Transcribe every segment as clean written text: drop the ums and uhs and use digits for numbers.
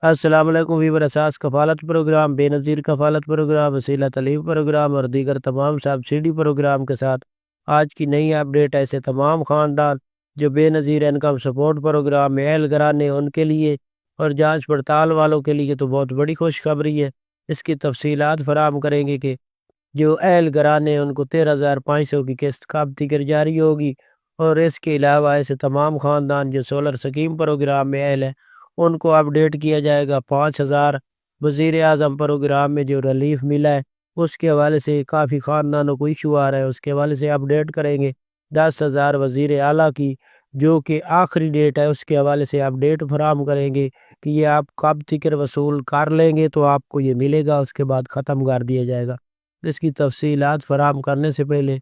السلام علیکم ویور اساس کفالت پروگرام، بے نظیر کفالت پروگرام، وسیلہ تعلیم پروگرام اور دیگر تمام سبسڈی پروگرام کے ساتھ آج کی نئی اپڈیٹ ایسے تمام خاندان جو بے نظیر انکم سپورٹ پروگرام میں اہل گرانے ان کے لیے اور جانچ پڑتال والوں کے لیے تو بہت بڑی خوشخبری ہے۔ اس کی تفصیلات فراہم کریں گے کہ جو اہل گرانے ان کو 13,500 کی قسط کب تک جاری ہوگی، اور اس کے علاوہ ایسے تمام خاندان جو سولر سکیم پروگرام میں اہل ہیں ان کو اپڈیٹ کیا جائے گا۔ 5,000 وزیر اعظم پروگرام میں جو ریلیف ملا ہے اس کے حوالے سے کافی خاندانوں کو ایشو آ رہا ہے، اس کے حوالے سے اپڈیٹ کریں گے۔ 10,000 وزیر اعلیٰ کی جو کہ آخری ڈیٹ ہے اس کے حوالے سے اپڈیٹ فراہم کریں گے کہ یہ آپ کب تک وصول کر لیں گے تو آپ کو یہ ملے گا، اس کے بعد ختم کر دیا جائے گا۔ اس کی تفصیلات فراہم کرنے سے پہلے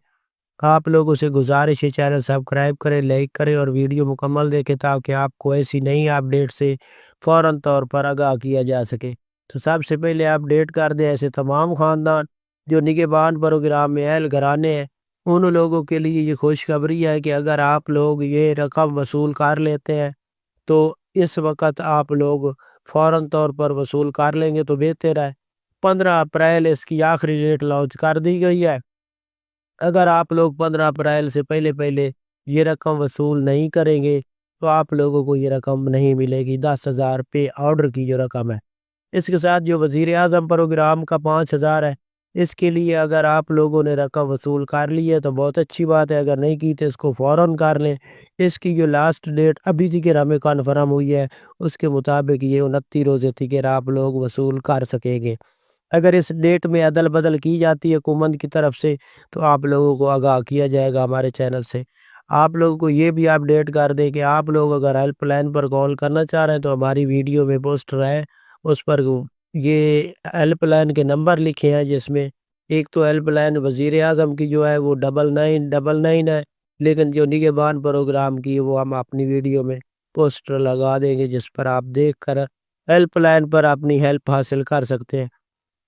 آپ لوگوں سے گزارش ہے چینل سبسکرائب کریں، لائک کریں اور ویڈیو مکمل دیکھیں تاکہ آپ کو ایسی نئی اپڈیٹ سے فوراً طور پر آگاہ کیا جا سکے۔ تو سب سے پہلے اپڈیٹ کر دیں ایسے تمام خاندان جو نگہبان پروگرام میں اہل گرانے ہیں ان لوگوں کے لیے یہ خوشخبری ہے کہ اگر آپ لوگ یہ رقم وصول کر لیتے ہیں تو اس وقت آپ لوگ فوراً طور پر وصول کر لیں گے تو بہتر ہے۔ 15 اپریل اس کی آخری ڈیٹ لانچ کر دی گئی ہے۔ اگر آپ لوگ 15 اپریل سے پہلے یہ رقم وصول نہیں کریں گے تو آپ لوگوں کو یہ رقم نہیں ملے گی، 10,000 پے آرڈر کی جو رقم ہے۔ اس کے ساتھ جو وزیر اعظم پروگرام کا 5,000 ہے، اس کے لیے اگر آپ لوگوں نے رقم وصول کر لی ہے تو بہت اچھی بات ہے، اگر نہیں کی تو اس کو فوراً کر لیں۔ اس کی جو لاسٹ ڈیٹ ابھی تک ہمیں کنفرم ہوئی ہے اس کے مطابق یہ 29 روزے تک آپ لوگ وصول کر سکیں گے۔ اگر اس ڈیٹ میں عدل بدل کی جاتی ہے حکومت کی طرف سے تو آپ لوگوں کو آگاہ کیا جائے گا ہمارے چینل سے۔ آپ لوگوں کو یہ بھی اپڈیٹ کر دیں کہ آپ لوگ اگر ہیلپ لائن پر کال کرنا چاہ رہے ہیں تو ہماری ویڈیو میں پوسٹر ہے، اس پر یہ ہیلپ لائن کے نمبر لکھے ہیں، جس میں ایک تو ہیلپ لائن وزیر اعظم کی جو ہے وہ 9999 ہے، لیکن جو نگہبان پروگرام کی وہ ہم اپنی ویڈیو میں پوسٹر لگا دیں گے جس پر آپ دیکھ کر ہیلپ لائن پر اپنی ہیلپ حاصل کر سکتے ہیں۔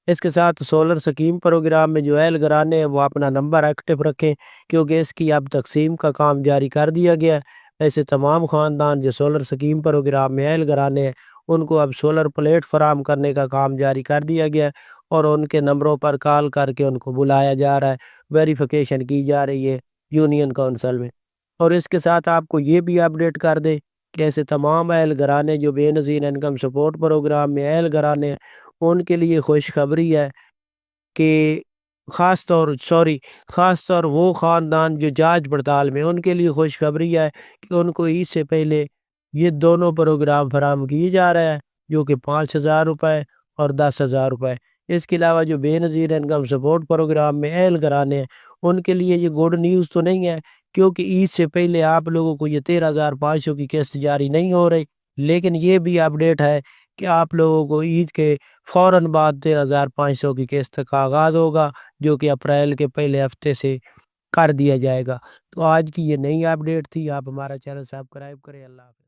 اس کے ساتھ سولر سکیم پروگرام میں جو اہل گرانے ہیں وہ اپنا نمبر ایکٹیو رکھیں کیونکہ اس کی اب تقسیم کا کام جاری کر دیا گیا ہے۔ ایسے تمام خاندان جو سولر سکیم پروگرام میں اہل گرانے ہیں ان کو اب سولر پلیٹ فراہم کرنے کا کام جاری کر دیا گیا ہے اور ان کے نمبروں پر کال کر کے ان کو بلایا جا رہا ہے، ویریفیکیشن کی جا رہی ہے یونین کونسل میں۔ اور اس کے ساتھ آپ کو یہ بھی اپڈیٹ کر دیں کہ ایسے تمام اہل گرانے جو بے نظیر انکم سپورٹ پروگرام میں اہل گرانے ہیں ان کے لیے خوشخبری ہے کہ خاص طور وہ خاندان جو جانچ پڑتال میں ان کے لیے خوشخبری ہے کہ ان کو عید سے پہلے یہ دونوں پروگرام فراہم کیے جا رہے ہیں جو کہ 5,000 روپے اور 10,000 روپے۔ اس کے علاوہ جو بے نظیر انکم سپورٹ پروگرام میں اہل گرانے ہیں ان کے لیے یہ گڈ نیوز تو نہیں ہے کیونکہ عید سے پہلے آپ لوگوں کو یہ 13,500 کی قسط جاری نہیں ہو رہی، لیکن یہ بھی اپڈیٹ ہے کہ آپ لوگوں کو عید کے فوراً بعد 13,500 کی قسط کا آغاز ہوگا جو کہ اپریل کے پہلے ہفتے سے کر دیا جائے گا۔ تو آج کی یہ نئی اپڈیٹ تھی، آپ ہمارا چینل سبسکرائب کریں۔ اللہ حافظ۔